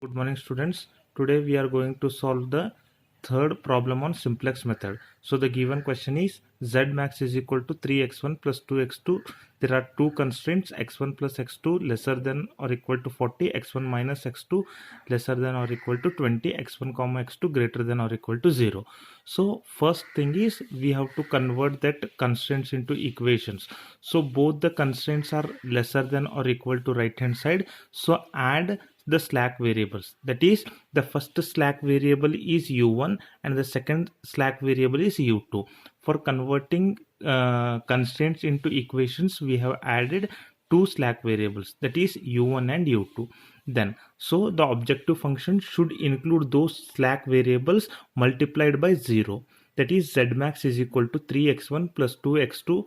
Good morning, students. Today we are going to solve the third problem on simplex method. So the given question is z max is equal to 3x1 plus 2x2. There are two constraints, x1 plus x2 lesser than or equal to 40, x1 minus x2 lesser than or equal to 20, x1 comma x2 greater than or equal to 0. So first thing is we have to convert that constraints into equations. So both the constraints are lesser than or equal to right hand side. So add the slack variables, that is the first slack variable is u1 and the second slack variable is u2. For converting constraints into equations, we have added two slack variables, that is u1 and u2. Then so the objective function should include those slack variables multiplied by 0, that is z max is equal to 3x1 plus 2x2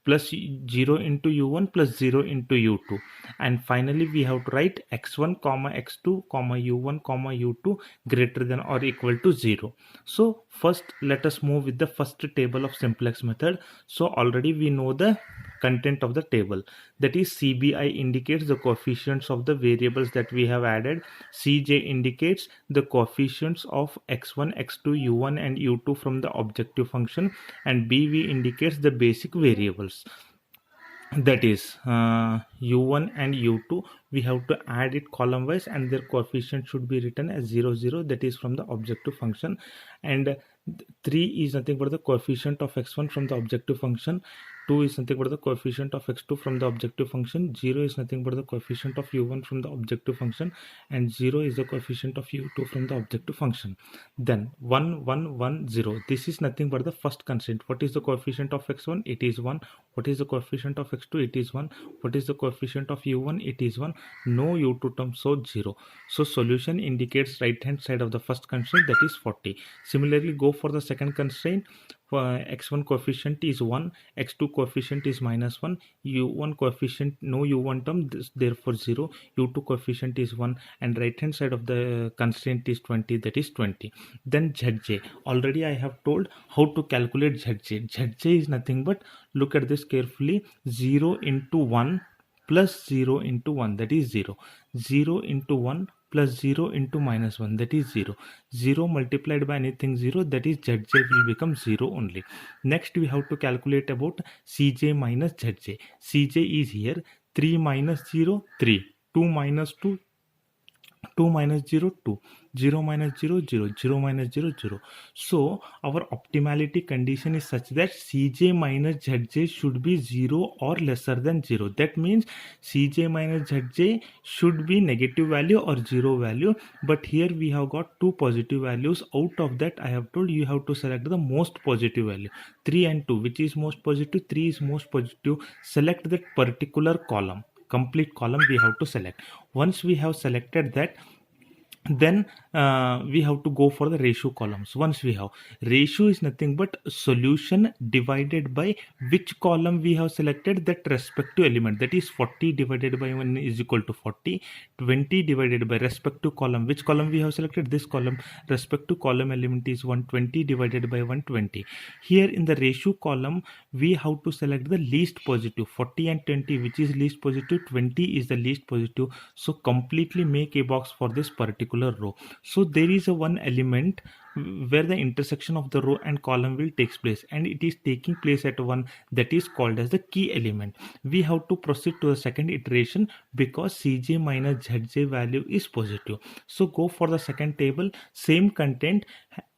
plus 0 into u1 plus 0 into u2. And finally we have to write x1 comma x2 comma u1 comma u2 greater than or equal to 0. So first let us move with the first table of simplex method. So already we know the content of the table, that is CBI indicates the coefficients of the variables that we have added, CJ indicates the coefficients of x1 x2 u1 and u2 from the objective function, and BV indicates the basic variables, that is u1 and u2. We have to add it column wise and their coefficient should be written as 0 0, that is from the objective function. And 3 is nothing but the coefficient of x1 from the objective function, 2 is nothing but the coefficient of x2 from the objective function, 0 is nothing but the coefficient of u1 from the objective function, and 0 is the coefficient of u2 from the objective function. Then 1 1 1 0, this is nothing but the first constraint. What is the coefficient of x1? It is 1. What is the coefficient of x2? It is 1. What is the coefficient of u1? It is 1. No u2 term, so 0. So solution indicates right hand side of the first constraint, that is 40. Similarly go for the second constraint. X1 coefficient is 1, x2 coefficient is minus 1, u1 coefficient no u1 term, therefore 0, u2 coefficient is 1, and right hand side of the constraint is 20, that is 20. Then zj, already I have told how to calculate zj. Zj is nothing but, look at this carefully, 0 into 1 plus 0 into 1, that is 0, 0 into 1 plus 0 into minus 1, that is 0, 0 multiplied by anything 0, that is zj will become 0 only. Next we have to calculate about cj minus zj. Cj is here 3 minus 0 3, 2 minus 2 2 minus 0 2, 0 minus 0 0, 0 minus 0 0. So our optimality condition is such that cj minus zj should be 0 or lesser than 0. That means cj minus zj should be negative value or 0 value, but here we have got two positive values. Out of that I have told you have to select the most positive value, 3 and 2. Which is most positive? 3 is most positive. Select that particular column, complete column we have to select. Once we have selected that, then we have to go for the ratio columns. Once we have, ratio is nothing but solution divided by which column we have selected, that respective element, that is 40 divided by 1 is equal to 40, 20 divided by respective column, which column we have selected, this column, respective column element is 120 divided by 120. Here in the ratio column we have to select the least positive, 40 and 20, which is least positive, 20 is the least positive. So completely make a box for this particular row. So there is a one element where the intersection of the row and column will takes place, and it is taking place at 1, that is called as the key element. We have to proceed to the second iteration because cj minus zj value is positive. So go for the second table, same content,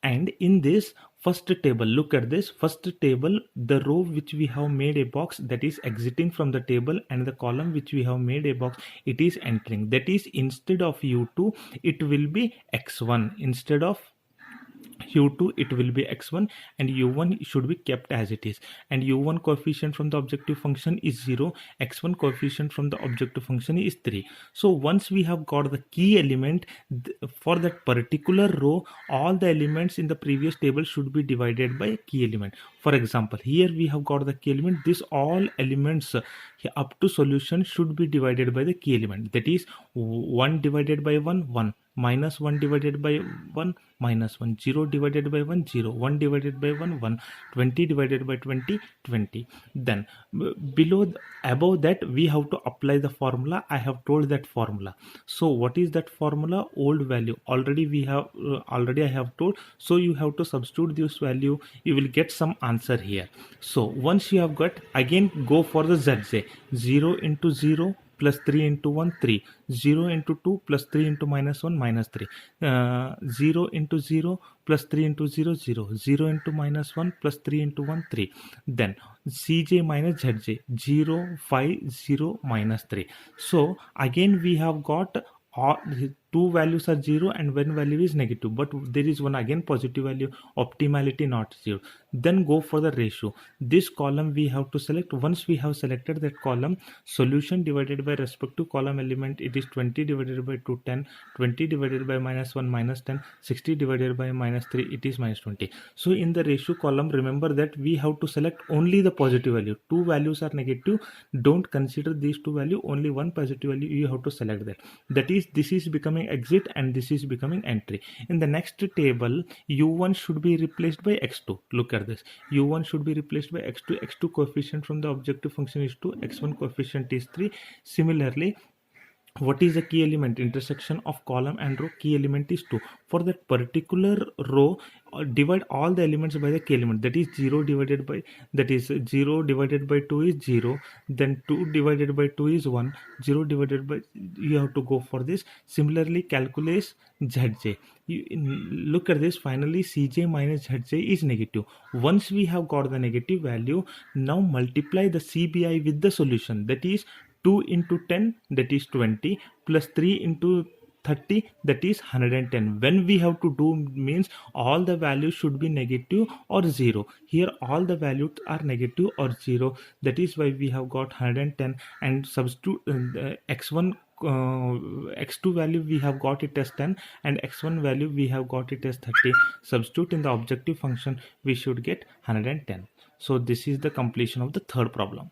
and in this first table, look at this first table, the row which we have made a box, that is exiting from the table, and the column which we have made a box, it is entering. That is, instead of u2 it will be x1, instead of u2 it will be x1, and u1 should be kept as it is, and u1 coefficient from the objective function is 0, x1 coefficient from the objective function is 3. So once we have got the key element for that particular row, all the elements in the previous table should be divided by key element. For example, here we have got the key element, this all elements up to solution should be divided by the key element, that is 1 divided by 1 1, minus 1 divided by 1 minus 1, 0 divided by 1 0, 1 divided by 1 1, 20 divided by 20 20. Then above that we have to apply the formula. I have told that formula. So what is that formula? Old value already we have already I have told. So you have to substitute this value, you will get some answer here. So once you have got, again go for the ZJ. 0 into 0 plus 3 into 1 3, 0 into 2 plus 3 into minus 1 minus 3, 0 into 0 plus 3 into 0 0, 0 into minus 1 plus 3 into 1 3. Then Cj minus Zj, 0 5 0 minus 3. So again we have got all two values are 0 and one value is negative, but there is one again positive value, optimality not 0. Then go for the ratio. This column we have to select. Once we have selected that column, solution divided by respective column element, it is 20 divided by 2 10, 20 divided by minus 1 minus 10, 60 divided by minus 3, it is minus 20. So in the ratio column, remember that we have to select only the positive value. Two values are negative, don't consider these two value, only one positive value you have to select that. That is, this is becoming exit and this is becoming entry. In the next table, u1 should be replaced by x2. Look at this, u1 should be replaced by x2. X2 coefficient from the objective function is 2, x1 coefficient is 3. Similarly, what is the key element? Intersection of column and row, key element is 2. For that particular row, divide all the elements by the key element, that is 0 divided by, that is 0 divided by 2 is 0, then 2 divided by 2 is 1, 0 divided by, you have to go for this. Similarly, calculate Zj. Look at this, finally Cj minus Zj is negative. Once we have got the negative value, now multiply the CBI with the solution, that is 2 into 10, that is 20, plus 3 into 30, that is 110. When we have to do means all the values should be negative or 0. Here all the values are negative or 0. That is why we have got 110, and substitute x1 x2 value we have got it as 10 and x1 value we have got it as 30. Substitute in the objective function, we should get 110. So this is the completion of the third problem.